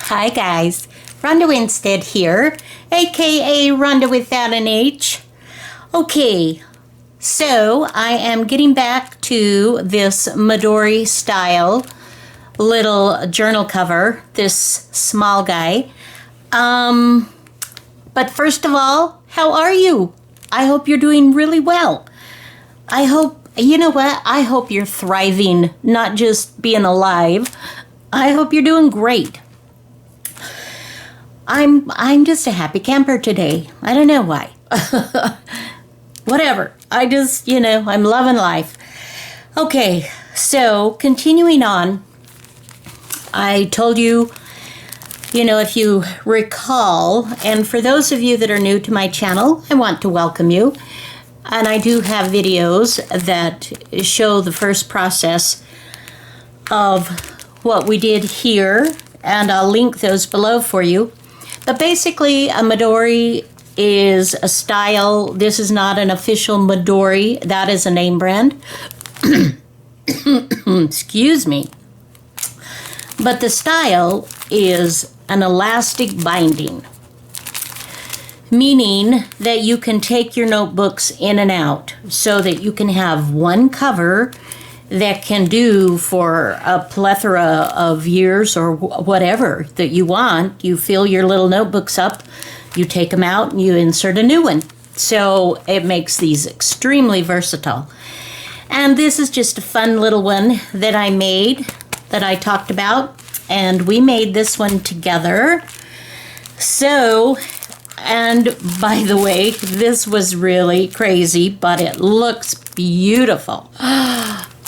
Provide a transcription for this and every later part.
Hi guys, Ronda Winstead here, aka Ronda without an H. Okay, so I am getting back to this Midori style little journal cover, this small guy. But first of all, how are you? I hope you're doing really well. I hope, you know what? I hope you're thriving, not just being alive. I hope you're doing great. I'm just a happy camper today. I don't know why. Whatever. I just, I'm loving life. Okay, so continuing on, I told you, if you recall, and for those of you that are new to my channel, I want to welcome you. And I do have videos that show the first process of what we did here, and I'll link those below for you. But basically, a Midori is a style. This is not an official Midori. That is a name brand. Excuse me. But the style is an elastic binding, meaning that you can take your notebooks in and out so that you can have one cover that can do for a plethora of years or whatever that you want. You fill your little notebooks up, you take them out, and you insert a new one. So it makes these extremely versatile. And this is just a fun little one that I made, that I talked about, and we made this one together. So, and by the way, this was really crazy, but it looks beautiful.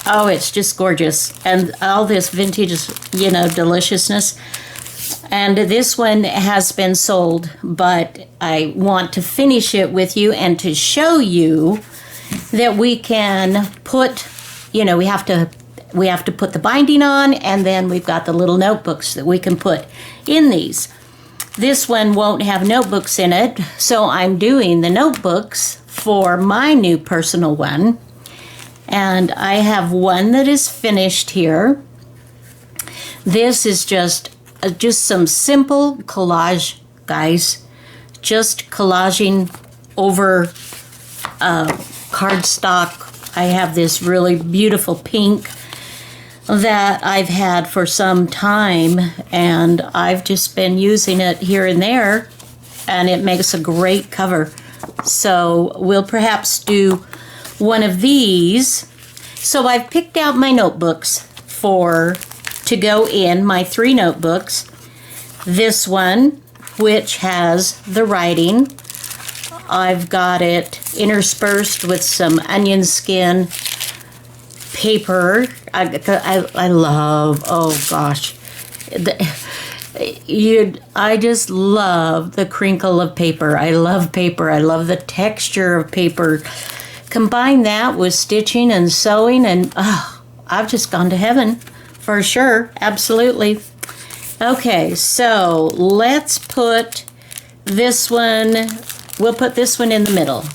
Oh, it's just gorgeous. And all this vintage, deliciousness. And this one has been sold, but I want to finish it with you and to show you that we can put, we have to put the binding on, and then we've got the little notebooks that we can put in these. This one won't have notebooks in it, so I'm doing the notebooks for my new personal one. And I have one that is finished here. This is just some simple collage, guys. Just collaging over cardstock. I have this really beautiful pink that I've had for some time, and I've just been using it here and there, and it makes a great cover. So we'll perhaps do one of these. So I've picked out my notebooks to go in, my 3 notebooks. This one, which has the writing, I've got it interspersed with some onion skin paper. I love, oh gosh, I just love the crinkle of paper. I love paper. I love the texture of paper. Combine that with stitching and sewing, and I've just gone to heaven for sure. Absolutely. Okay, so let's put this one, we'll put this one in the middle.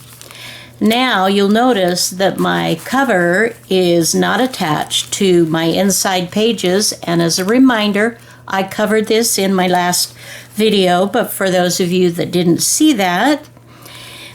Now you'll notice that my cover is not attached to my inside pages, and as a reminder, I covered this in my last video, but for those of you that didn't see that,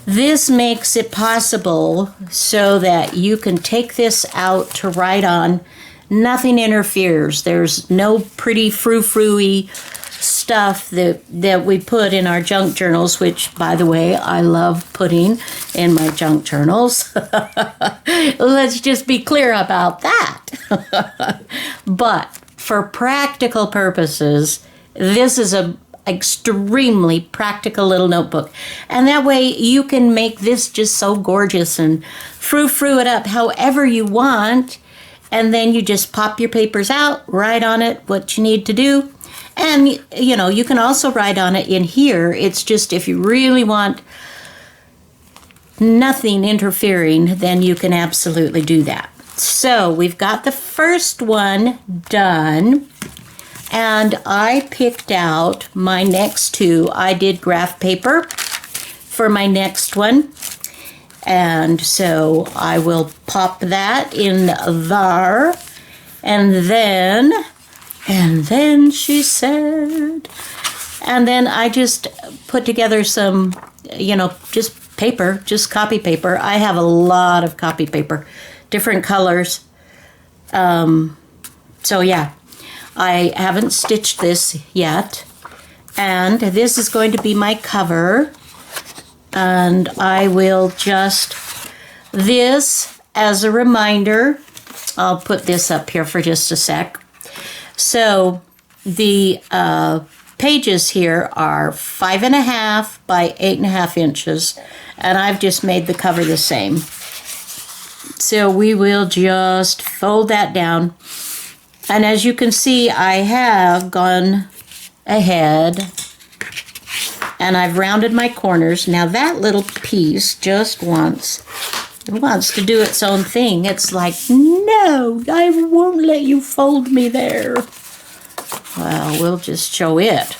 this makes it possible so that you can take this out to write on. Nothing interferes. There's no pretty frou-frou-y stuff that we put in our junk journals, which, by the way, I love putting in my junk journals. Let's just be clear about that. But for practical purposes, this is a extremely practical little notebook, and that way you can make this just so gorgeous and frou-frou it up however you want, and then you just pop your papers out, write on it what you need to do, and you can also write on it in here. It's just if you really want nothing interfering, then you can absolutely do that. So we've got the first one done. And I picked out my next 2. I did graph paper for my next one. And so I will pop that in there. And then And then she said, and then I just put together some, just paper, just copy paper. I have a lot of copy paper, different colors. So yeah, I haven't stitched this yet. And this is going to be my cover. And I will just, this as a reminder, I'll put this up here for just a sec. So the pages here are 5.5 by 8.5 inches, and I've just made the cover the same. So we will just fold that down. And as you can see, I have gone ahead and I've rounded my corners. Now that little piece just wants to do its own thing. It's like, no, I won't let you fold me there. Well, we'll just show it.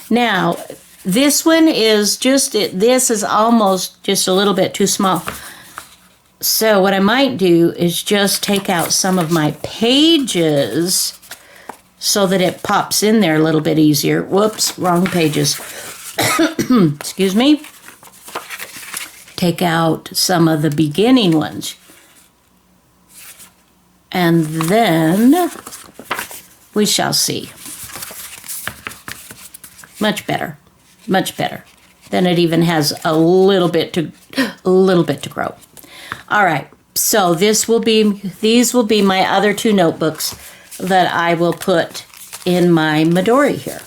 Now, this one is this is almost just a little bit too small. So what I might do is just take out some of my pages so that it pops in there a little bit easier. Whoops, wrong pages. Excuse me. Take out some of the beginning ones. And then we shall see. Much better. Much better. Then it even has a little bit to grow. All right. So these will be my other two notebooks that I will put in my Midori here.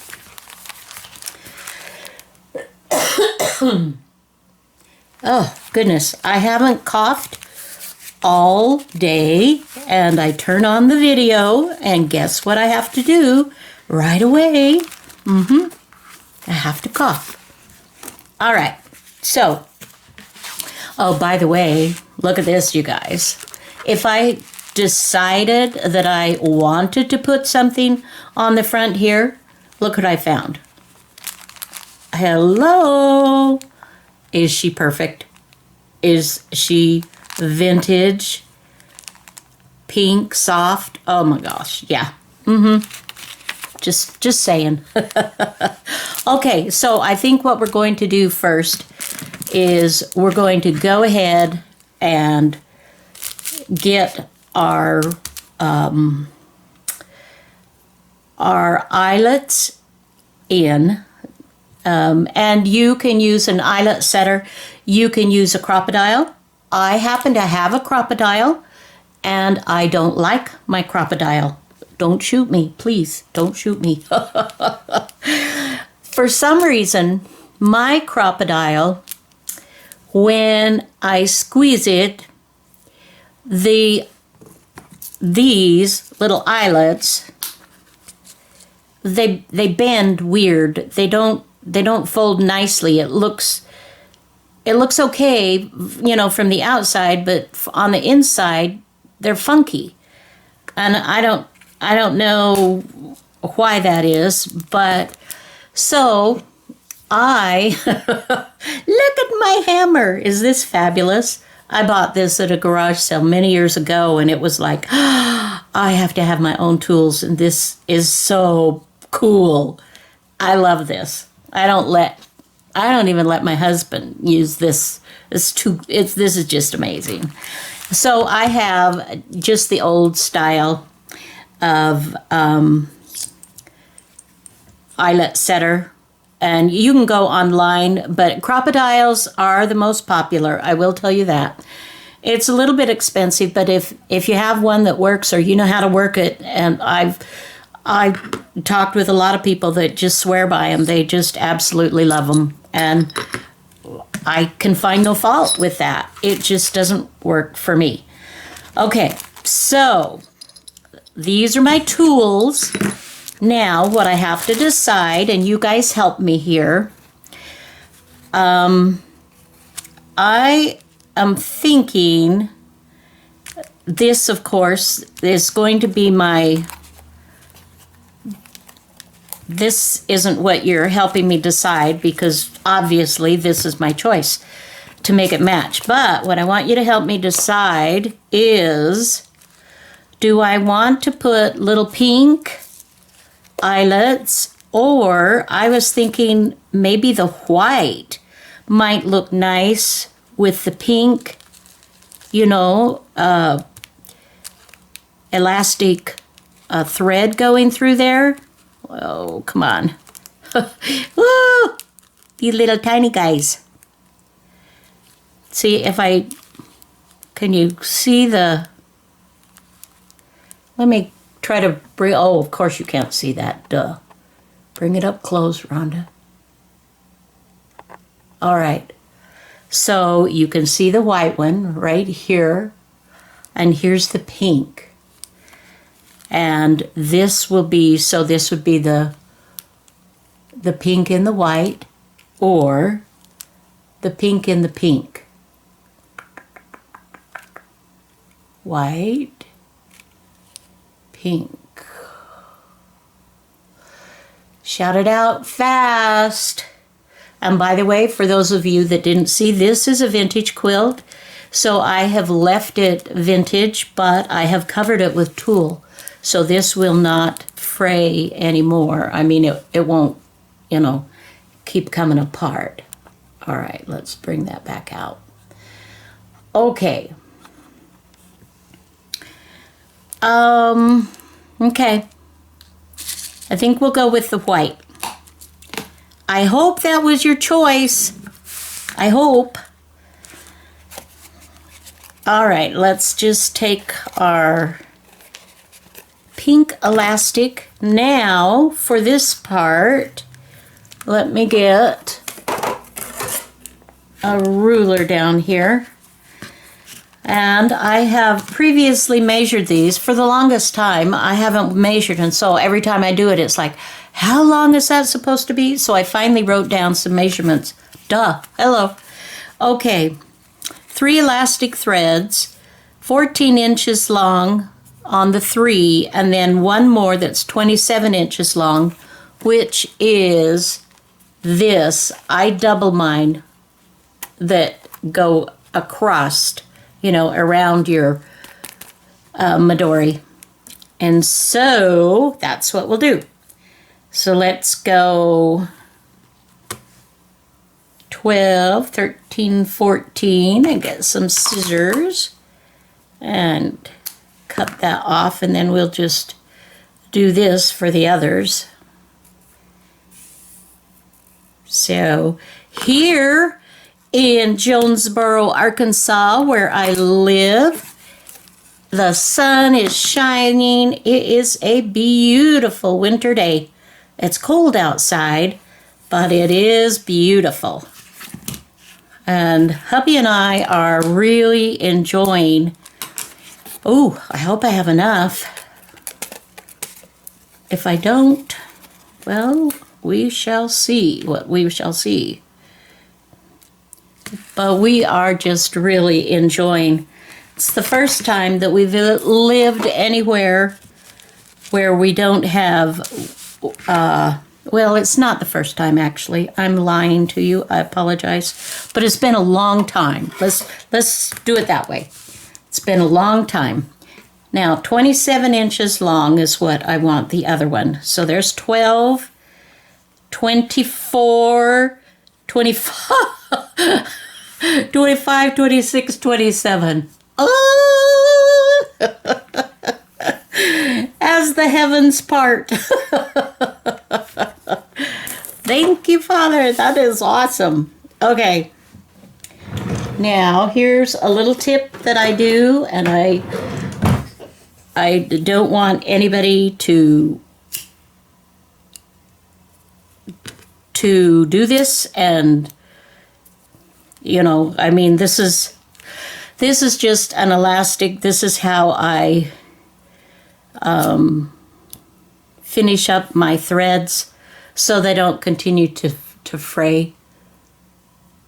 Oh, goodness. I haven't coughed all day, and I turn on the video, and guess what I have to do right away? I have to cough. All right. So, oh, by the way, look at this, you guys. If I decided that I wanted to put something on the front here, look what I found. Hello. Is she perfect? Is she vintage? Pink, soft? Oh my gosh, yeah. Just saying. Okay, so I think what we're going to do first is we're going to go ahead and get our eyelets in. And you can use an eyelet setter. You can use a crocodile. I happen to have a crocodile, and I don't like my crocodile. Don't shoot me, please. Don't shoot me. For some reason, my crocodile, when I squeeze it, these little eyelets, they bend weird. They don't fold nicely. It looks okay, from the outside, but on the inside, they're funky. And I don't know why that is, but so I look at my hammer. Is this fabulous? I bought this at a garage sale many years ago, and it was like, I have to have my own tools, and this is so cool. I love this. I don't even let my husband use this. This is just amazing. So I have just the old style of eyelet setter. And you can go online, but crocodiles are the most popular. I will tell you that. It's a little bit expensive, but if you have one that works or you know how to work it, and I've talked with a lot of people that just swear by them. They just absolutely love them. And I can find no fault with that. It just doesn't work for me. Okay, so these are my tools. Now, what I have to decide, and you guys help me here, I am thinking this, of course, is going to be this isn't what you're helping me decide, because obviously this is my choice to make it match. But what I want you to help me decide is Do I want to put little pink eyelets, or I was thinking maybe the white might look nice with the pink, you know, elastic thread going through there. Oh, come on. Woo! These little tiny guys. See if can you see the, let me try to bring, oh, of course you can't see that, duh. Bring it up close, Rhonda. All right. So you can see the white one right here, and here's the pink. And this will be, so this would be the pink in the white, or the pink in the pink. White, pink. Shout it out fast. And by the way, for those of you that didn't see, this is a vintage quilt. So I have left it vintage, but I have covered it with tulle. So this will not fray anymore. I mean, it won't, you know, keep coming apart. All right, let's bring that back out. Okay. Okay. I think we'll go with the white. I hope that was your choice. I hope. All right, let's just take our pink elastic. Now, for this part, let me get a ruler down here. And I have previously measured these. For the longest time, I haven't measured, and so every time I do it, it's like, how long is that supposed to be? So I finally wrote down some measurements. Duh, hello. Okay, 3 elastic threads, 14 inches long on the 3, and then one more that's 27 inches long, which is this. I double mine that go across, you know, around your Midori. And so that's what we'll do. So let's go 12, 13, 14, and get some scissors and cut that off, and then we'll just do this for the others. So here in Jonesboro, Arkansas, where I live, the sun is shining. It is a beautiful winter day. It's cold outside, but it is beautiful. And hubby and I are really enjoying. Oh, I hope I have enough. If I don't, well, we shall see what we shall see. But we are just really enjoying. It's the first time that we've lived anywhere where we don't have, well, it's not the first time, actually. I'm lying to you. I apologize. But it's been a long time. Let's do it that way. It's been a long time. Now, 27 inches long is what I want the other one. So there's 12, 24, 25, 25, 26, 27. Oh! As the heavens part. Thank you, Father. That is awesome. Okay. Now, here's a little tip that I do, and I don't want anybody to do this, and you know, I mean, this is just an elastic. This is how I finish up my threads so they don't continue to fray.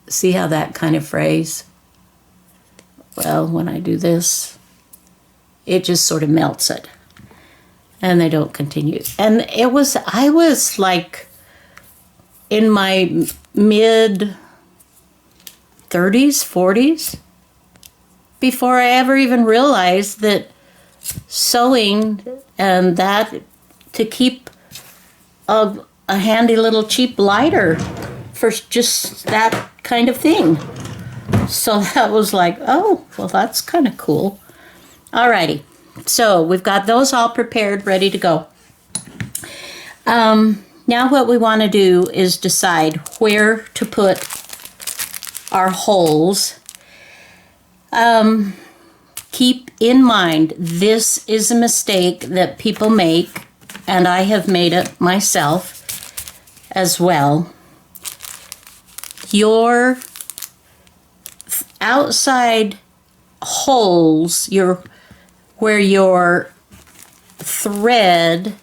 See how that kind of frays? Well, when I do this, it just sort of melts it, and they don't continue. And I was like in my mid 30s, 40s, before I ever even realized that sewing, and that to keep a handy little cheap lighter for just that kind of thing. So that was like, oh, well, that's kind of cool. Alrighty, so we've got those all prepared, ready to go. Now what we want to do is decide where to put our holes. Keep in mind, this is a mistake that people make, and I have made it myself as well. Your outside holes, where your thread,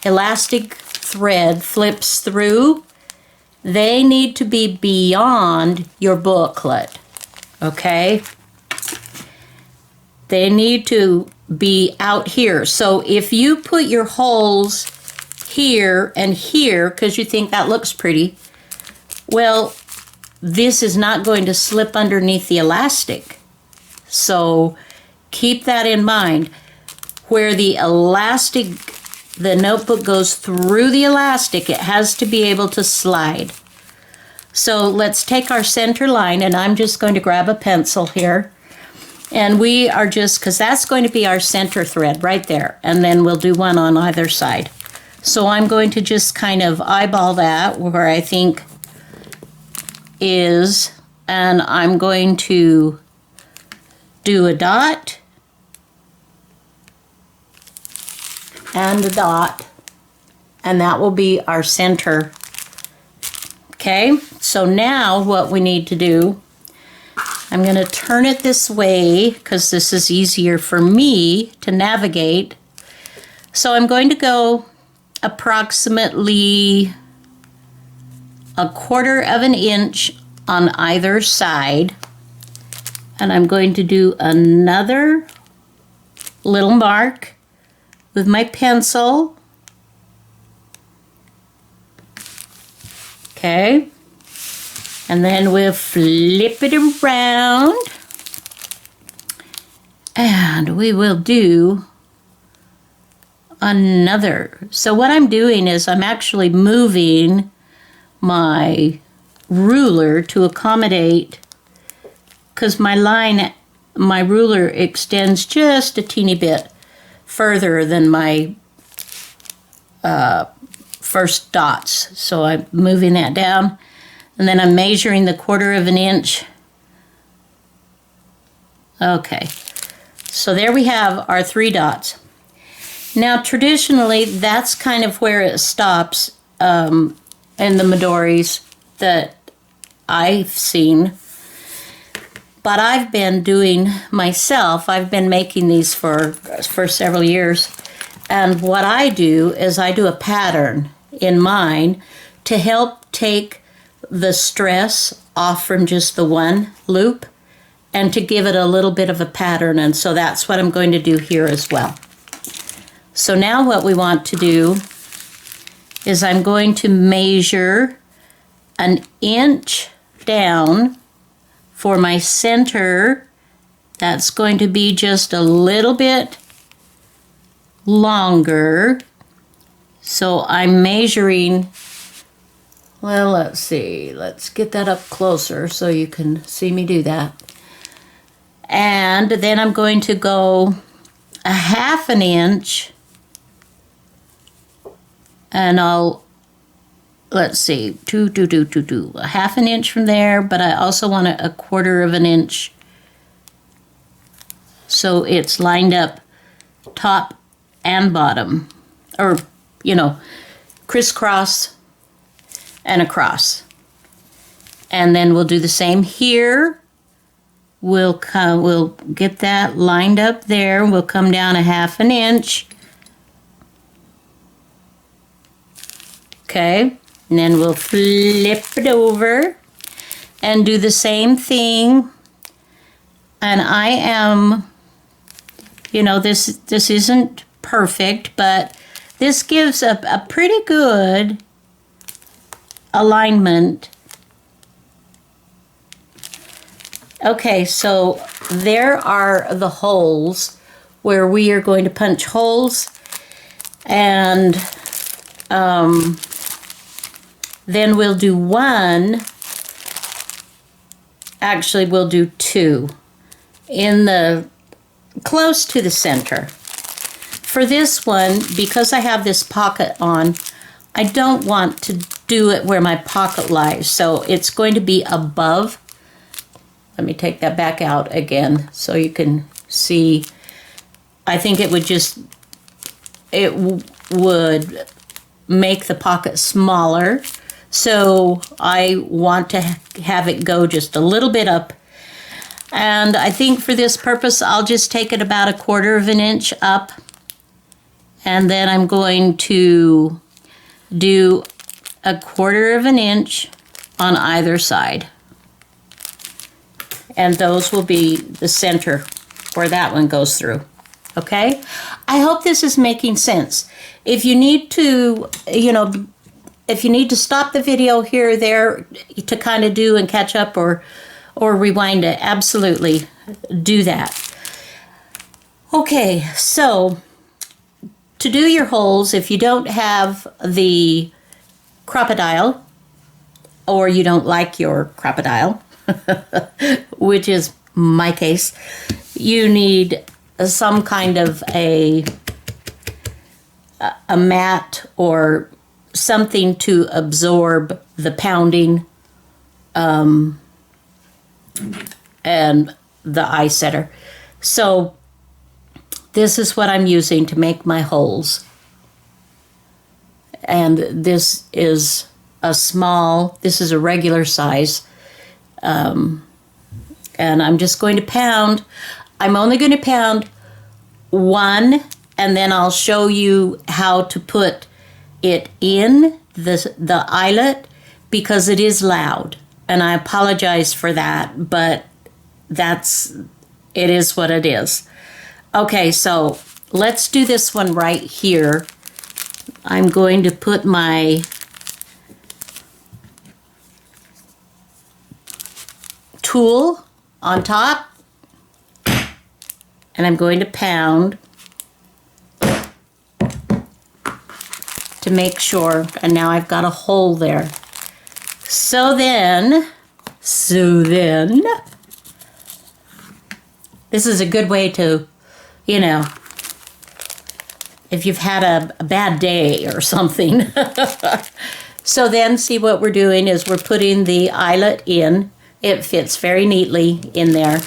elastic thread flips through, they need to be beyond your booklet, okay? They need to be out here. So if you put your holes here and here because you think that looks pretty, well, this is not going to slip underneath the elastic. So keep that in mind. Where the elastic, the notebook goes through the elastic, it has to be able to slide. So let's take our center line, and I'm just going to grab a pencil here. And we are just, because that's going to be our center thread right there. And then we'll do one on either side. So I'm going to just kind of eyeball that where I think is, and I'm going to do a dot and a dot, and that will be our center. Okay, so now what we need to do, I'm going to turn it this way because this is easier for me to navigate. So I'm going to go approximately 1/4 of an inch on either side. And I'm going to do another little mark with my pencil. Okay. And then we'll flip it around. And we will do another. So what I'm doing is I'm actually moving my ruler to accommodate, because my ruler extends just a teeny bit further than my first dots. So I'm moving that down, and then I'm measuring the 1/4 of an inch. Okay, so there we have our 3 dots. Now traditionally that's kind of where it stops in the Midoris that I've seen. But I've been doing myself, I've been making these for several years. And what I do is I do a pattern in mine to help take the stress off from just the one loop and to give it a little bit of a pattern. And so that's what I'm going to do here as well. So now what we want to do is I'm going to measure 1 inch down for my center. That's going to be just a little bit longer. So I'm measuring, well, let's see, let's get that up closer so you can see me do that. And then I'm going to go 1/2 inch, and I'll, let's see, 1/2 inch from there, but I also want 1/4 of an inch so it's lined up top and bottom, or, you know, crisscross and across. And then we'll do the same here. We'll get that lined up there. We'll come down 1/2 inch. Okay, and then we'll flip it over and do the same thing. And I am, you know, this isn't perfect, but this gives a pretty good alignment. Okay, so there are the holes where we are going to punch holes, and then we'll do one. Actually, we'll do two in the close to the center. For this one, because I have this pocket on, I don't want to do it where my pocket lies, so it's going to be above. Let me take that back out again so you can see. I think it would just, it would make the pocket smaller. So I want to have it go just a little bit up. And I think for this purpose, I'll just take it about 1/4 of an inch up. And then I'm going to do 1/4 of an inch on either side. And those will be the center where that one goes through. Okay? I hope this is making sense. If you need to, if you need to stop the video here or there to kind of do and catch up or rewind it, absolutely do that. Okay, so to do your holes, if you don't have the crocodile, or you don't like your crocodile, which is my case, you need some kind of a mat or something to absorb the pounding and the eye setter. So this is what I'm using to make my holes. And this is this is a regular size. And I'm just going to pound. I'm only going to pound one, and then I'll show you how to put it in the eyelet, because it is loud, and I apologize for that, but it is what it is. Okay, so let's do this one right here. I'm going to put my tool on top, and I'm going to pound to make sure, and now I've got a hole there. So then, this is a good way to, if you've had a bad day or something. So then, see what we're doing is we're putting the eyelet in. It fits very neatly in there.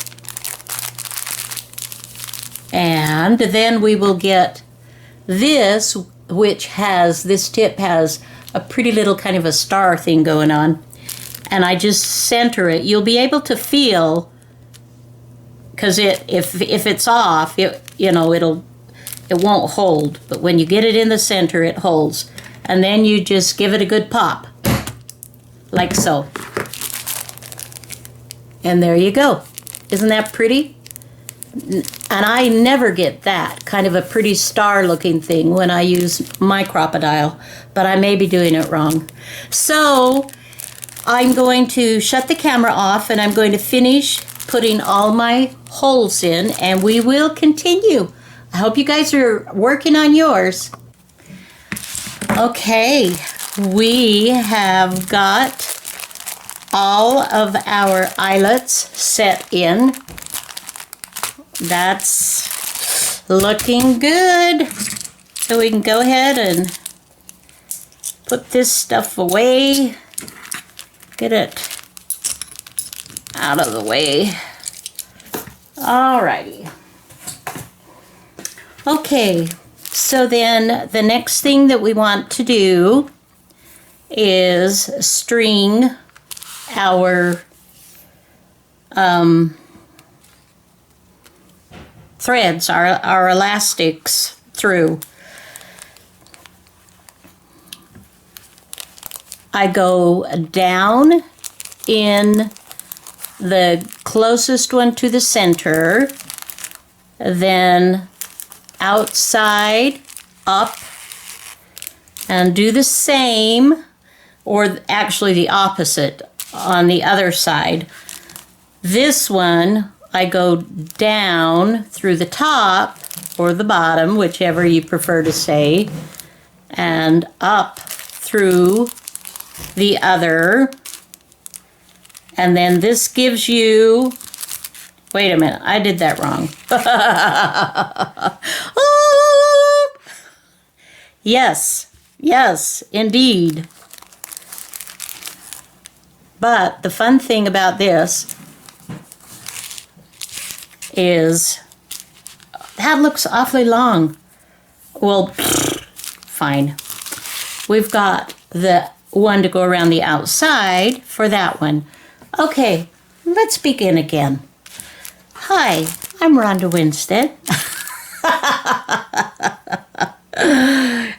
And then we will get this, which has, this tip has a pretty little kind of a star thing going on. And I just center it. You'll be able to feel, because if it's off, it won't hold. But when you get it in the center, it holds. And then you just give it a good pop, like so. And there you go. Isn't that pretty? And I never get that kind of a pretty star looking thing when I use my crocodile, but I may be doing it wrong. So I'm going to shut the camera off, and I'm going to finish putting all my holes in, and we will continue. I hope you guys are working on yours. Okay, we have got all of our eyelets set in. That's looking good. So we can go ahead and put this stuff away. Get it out of the way. Alrighty. Okay, so then the next thing that we want to do is string our threads, our elastics through. I go down in the closest one to the center, then outside, up, and do the same, or actually the opposite on the other side. This one, I go down through the top or the bottom, whichever you prefer to say, and up through the other. And then this gives you, wait a minute, I did that wrong. Oh! Yes, yes, indeed. But the fun thing about this is that looks awfully long. Well, fine. We've got the one to go around the outside for that one. Okay, let's begin again. Hi, I'm Ronda Winstead.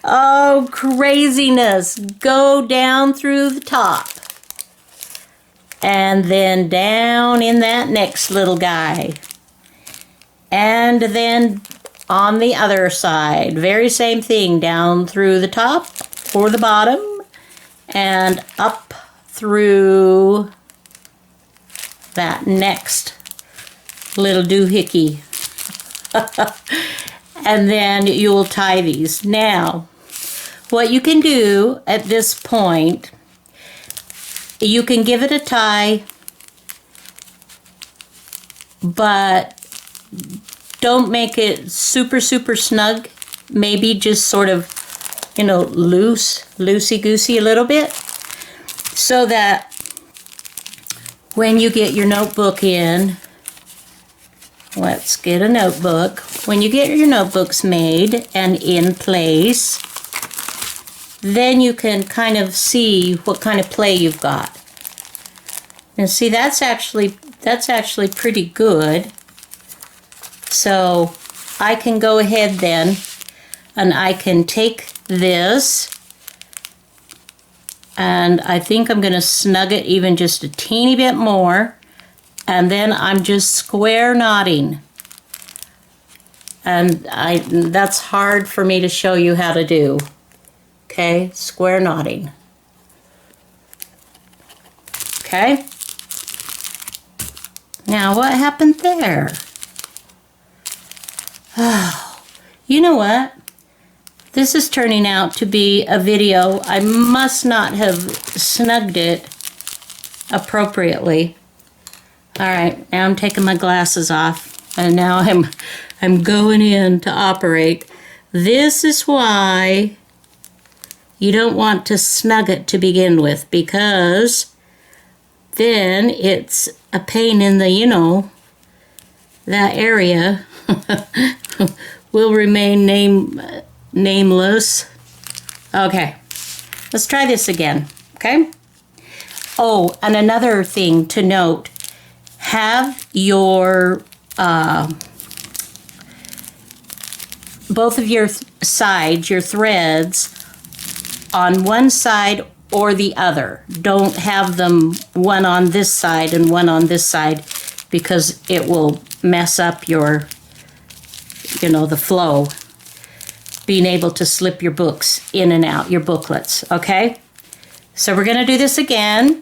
Oh, craziness. Go down through the top. And then down in that next little guy. And then on the other side, very same thing, down through the top or the bottom and up through that next little doohickey. And then you'll tie these. Now, what you can do at this point, you can give it a tie, but don't make it super, super snug. Maybe just sort of, you know, loosey-goosey a little bit, so that when you get your notebook in, let's get a notebook. When you get your notebooks made and in place, then you can kind of see what kind of play you've got. And see, that's actually pretty good. So I can go ahead then and I can take this, and I think I'm going to snug it even just a teeny bit more, and then I'm just square knotting. And that's hard for me to show you how to do. Okay, square knotting. Okay. Now what happened there? Oh, you know what? This is turning out to be a video. I must not have snugged it appropriately. All right, now I'm taking my glasses off, and now I'm going in to operate. This is why you don't want to snug it to begin with, because then it's a pain in the, you know, that area will remain nameless. Okay, let's try this again, okay? Oh, and another thing to note, have your, both of your sides, your threads, on one side or the other. Don't have them one on this side and one on this side, because it will mess up your, you know, the flow. Being able to slip your books in and out, your booklets, okay? So we're gonna do this again.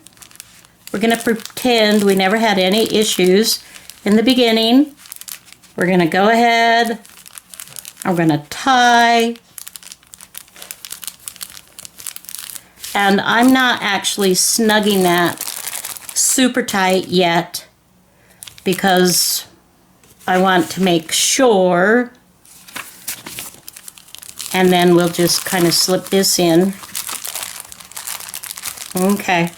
We're gonna pretend we never had any issues in the beginning. We're gonna go ahead, I'm gonna tie, and I'm not actually snugging that super tight yet, because I want to make sure, and then we'll just kind of slip this in. Okay.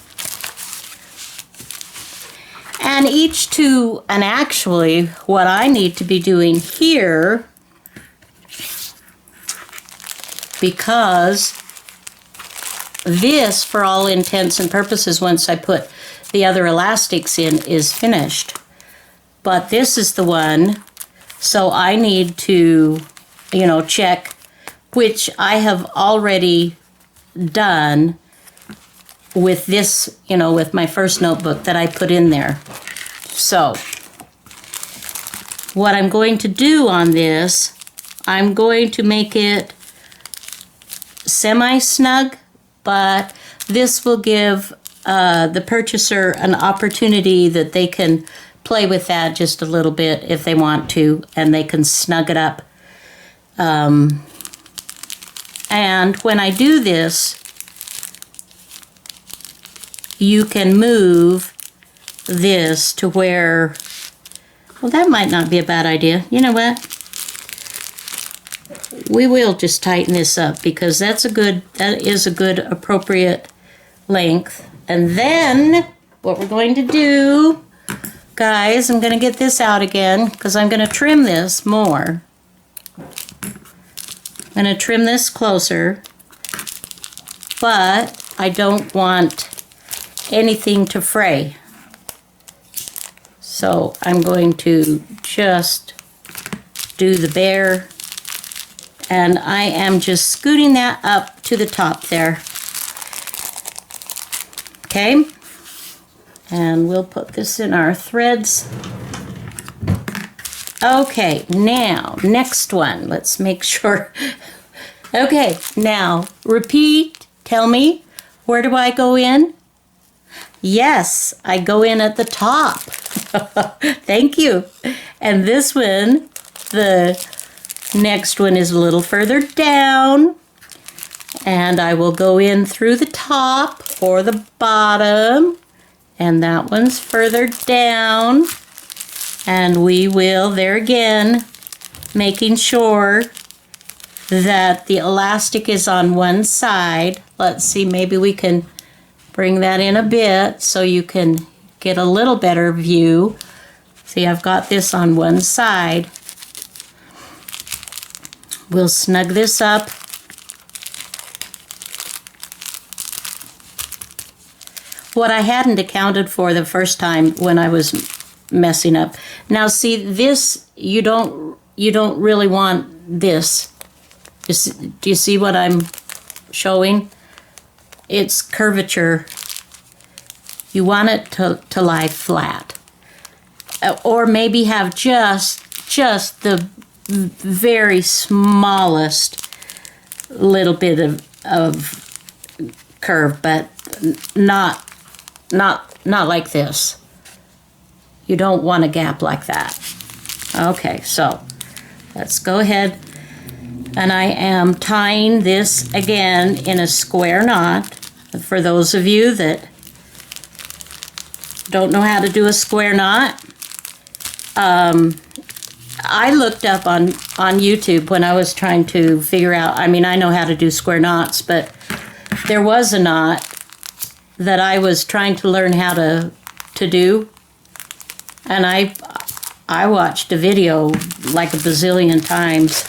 And and actually what I need to be doing here, because this, for all intents and purposes, once I put the other elastics in, is finished. But this is the one, so I need to, you know, check, which I have already done with this, you know, with my first notebook that I put in there. So what I'm going to do on this, I'm going to make it semi-snug, but this will give the purchaser an opportunity that they can play with that just a little bit if they want to, and they can snug it up. And when I do this, you can move this to where, well, that might not be a bad idea. You know what? We will just tighten this up because that is a good appropriate length. And then what we're going to do, guys, I'm going to get this out again because I'm going to trim this more. I'm going to trim this closer, but I don't want anything to fray. So I'm going to just do the bare, and I am just scooting that up to the top there. Okay, and we'll put this in our threads. Okay, now, next one. Let's make sure. Okay, now, repeat. Tell me, where do I go in? Yes, I go in at the top. Thank you. And this one, the next one is a little further down. And I will go in through the top or the bottom. And that one's further down. And we will, there again, making sure that the elastic is on one side. Let's see, maybe we can bring that in a bit so you can get a little better view. See, I've got this on one side. We'll snug this up. What I hadn't accounted for the first time when I was messing up. Now see, this, you don't really want this. Do you see what I'm showing? It's curvature. You want it to lie flat. Or maybe have just the very smallest little bit of curve, but not like this. You don't want a gap like that. Okay, so let's go ahead, and I am tying this again in a square knot. For those of you that don't know how to do a square knot, I looked up on YouTube when I was trying to figure out, I mean, I know how to do square knots, but there was a knot that I was trying to learn how to do, and I watched a video like a bazillion times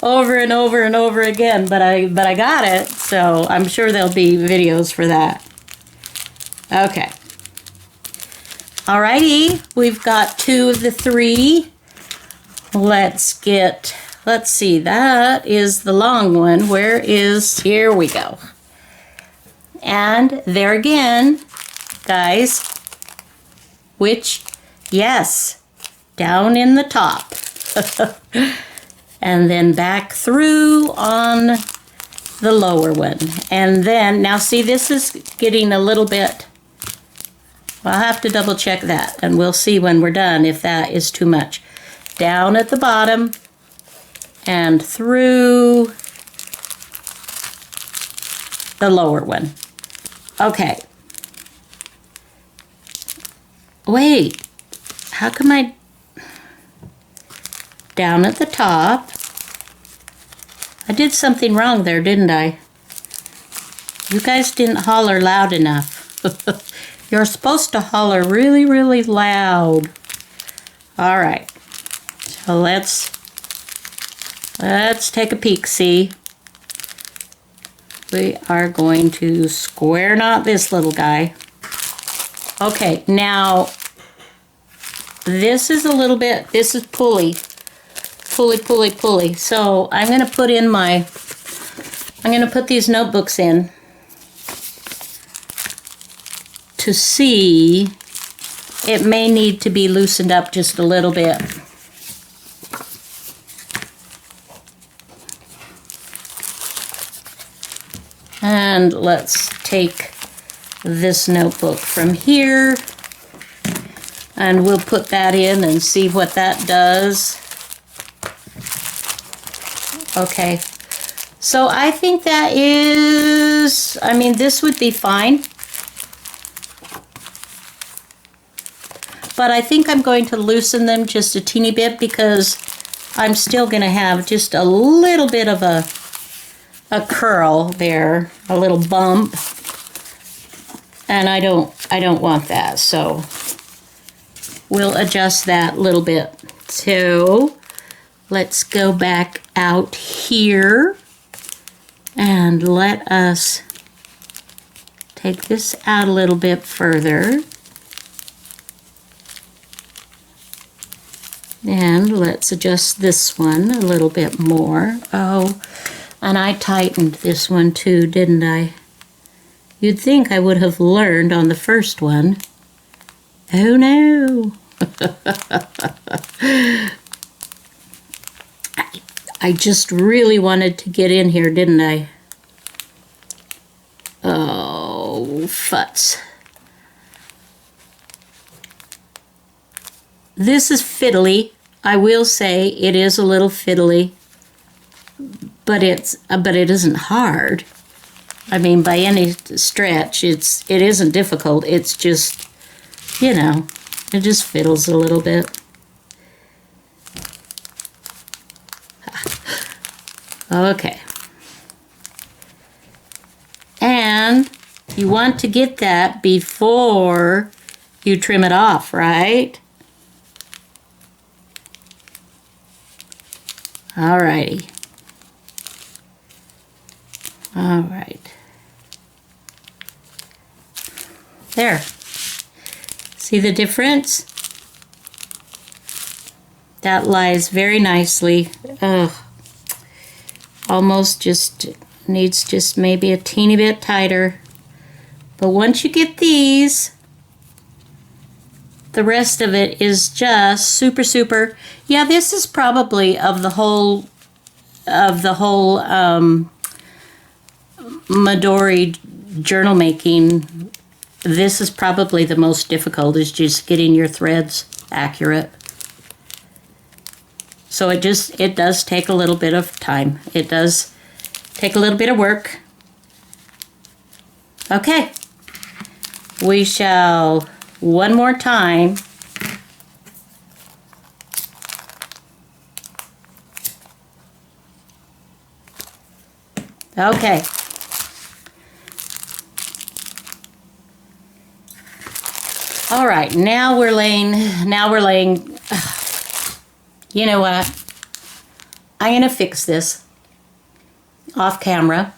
over and over and over again, but I got it, so I'm sure there'll be videos for that. Okay. Alrighty, we've got 2 of the 3. Let's see, that is the long one. Here we go. And there again, guys, yes, down in the top. And then back through on the lower one. And then, now see, this is getting a little bit, I'll have to double check that, and we'll see when we're done if that is too much. Down at the bottom and through the lower one. Okay. Wait, how come I, down at the top, I did something wrong there, didn't I? You guys didn't holler loud enough. You're supposed to holler really, really loud. All right, so let's take a peek, see? We are going to square knot this little guy. Okay, now, this is a little bit, this is pulley. So I'm going to put these notebooks in to see. It may need to be loosened up just a little bit. And let's take this notebook from here. And we'll put that in and see what that does. Okay. So I think that is, I mean, this would be fine. But I think I'm going to loosen them just a teeny bit because I'm still going to have just a little bit of a curl there, a little bump. And I don't want that, so we'll adjust that a little bit. So let's go back out here and let us take this out a little bit further. And let's adjust this one a little bit more. Oh, and I tightened this one too, didn't I? You'd think I would have learned on the first one. Oh no. I just really wanted to get in here, didn't I? Oh, futz. This is fiddly. I will say it is a little fiddly, but it isn't hard. I mean, by any stretch, it isn't difficult. It's just, you know, it just fiddles a little bit. Okay. And you want to get that before you trim it off, right? Alrighty. All right. There. See the difference? That lies very nicely. Ugh. Almost just needs just maybe a teeny bit tighter. But once you get these, the rest of it is just super, super. Yeah, this is probably of the whole Midori journal making, this is probably the most difficult, is just getting your threads accurate. So it does take a little bit of time. It does take a little bit of work. Okay. We shall one more time. Okay. All right, now we're laying, you know what? I'm gonna fix this off camera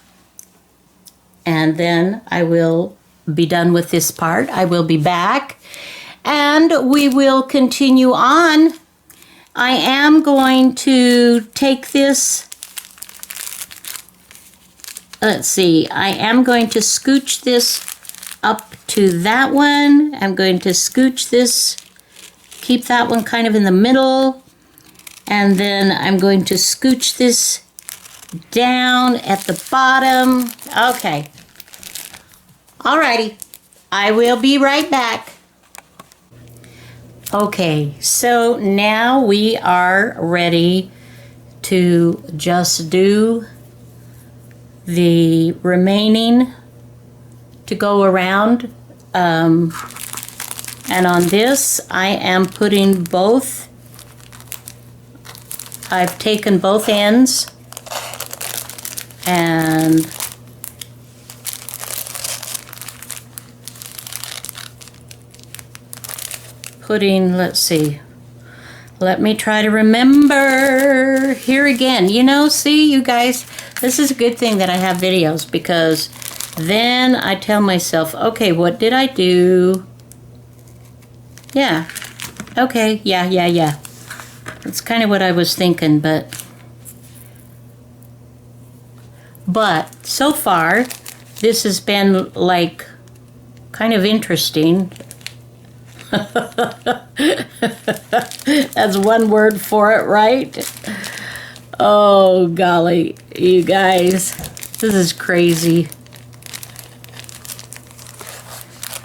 and then I will be done with this part. I will be back and we will continue on. I am going to take this, let's see, I am going to scooch this up to that one. I'm going to scooch this, keep that one kind of in the middle, and then I'm going to scooch this down at the bottom. Okay. Alrighty. I will be right back. Okay, so now we are ready to just do the remaining to go around, and on this I am putting both, I've taken both ends and putting, let's see, let me try to remember here again. You know, see you guys, this is a good thing that I have videos, because then I tell myself, okay, what did I do? Yeah. Okay, yeah. That's kind of what I was thinking, but so far, this has been like kind of interesting. That's one word for it, right? Oh, golly, you guys, this is crazy.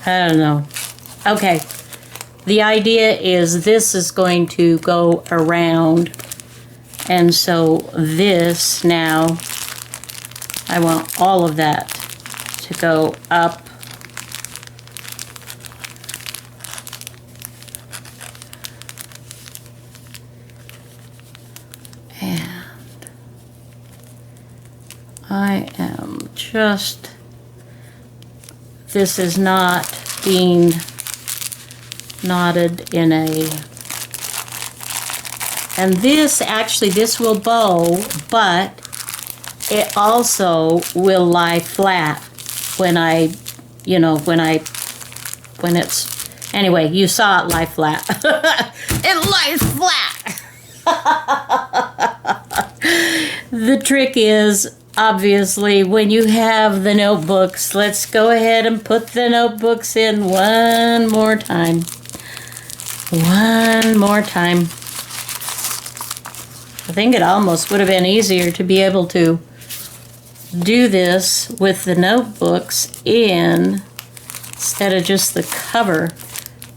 I don't know. Okay, the idea is this is going to go around. And so this now, I want all of that to go up. And I am just, this is not being knotted in a, and this actually, this will bow, but it also will lie flat when I, you know, when it's, anyway, you saw it lie flat. It lies flat. The trick is, obviously, when you have the notebooks, let's go ahead and put the notebooks in one more time. One more time. I think it almost would have been easier to be able to do this with the notebooks in instead of just the cover,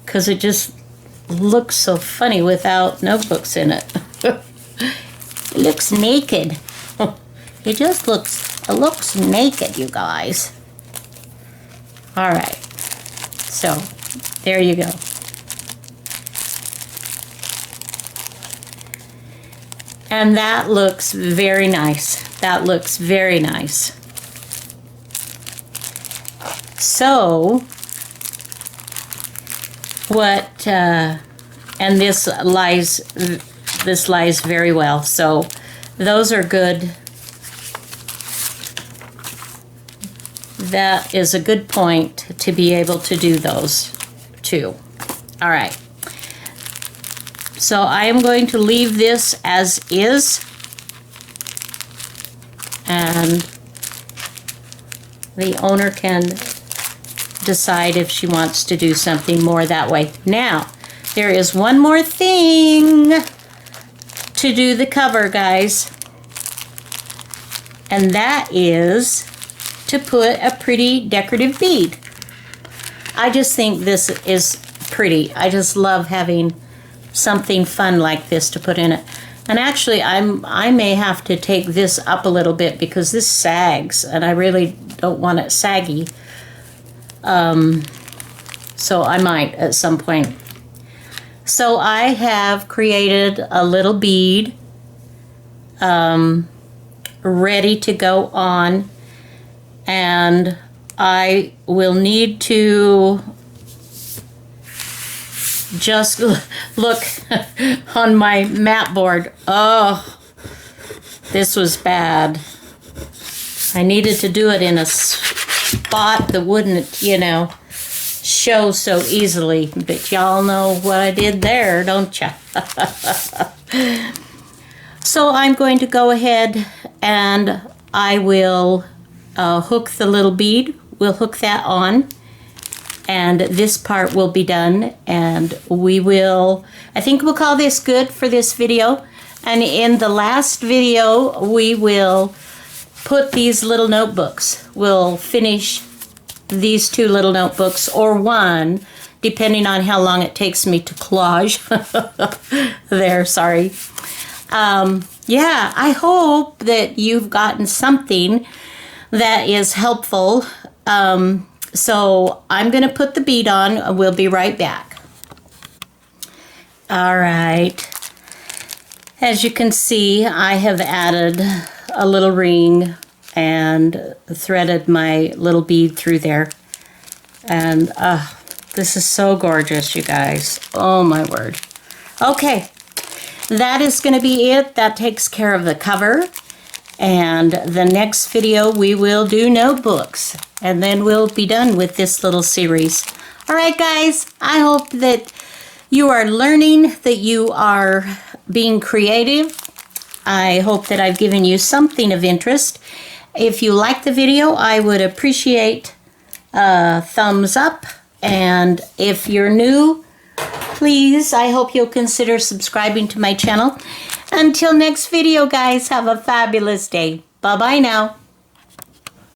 because it just looks so funny without notebooks in it. It looks naked. It just looks naked, you guys. All right. So, there you go. And that looks very nice. That looks very nice. So, what, and this lies very well. So, those are good. That is a good point to be able to do those too. All right. So I am going to leave this as is. And the owner can decide if she wants to do something more that way. Now, there is one more thing to do the cover, guys. And that is to put a pretty decorative bead. I just think this is pretty. I just love having something fun like this to put in it. And actually, I may have to take this up a little bit because this sags, and I really don't want it saggy. So I might at some point. So I have created a little bead ready to go on, and I will need to just look on my mat board. Oh, this was bad. I needed to do it in a spot that wouldn't, you know, show so easily. But y'all know what I did there, don't ya? So I'm going to go ahead and I will hook the little bead. We'll hook that on. And this part will be done, and we will, I think we'll call this good for this video. And in the last video, we will put these little notebooks. We'll finish these two little notebooks, or one, depending on how long it takes me to collage. There, sorry. Yeah, I hope that you've gotten something that is helpful. So I'm going to put the bead on. We'll be right back. All right. As you can see, I have added a little ring and threaded my little bead through there. And this is so gorgeous, you guys. Oh, my word. Okay. That is going to be it. That takes care of the cover. And the next video, we will do notebooks. And then we'll be done with this little series. All right, guys. I hope that you are learning, that you are being creative. I hope that I've given you something of interest. If you like the video, I would appreciate a thumbs up. And if you're new, please, I hope you'll consider subscribing to my channel. Until next video, guys, have a fabulous day. Bye-bye now.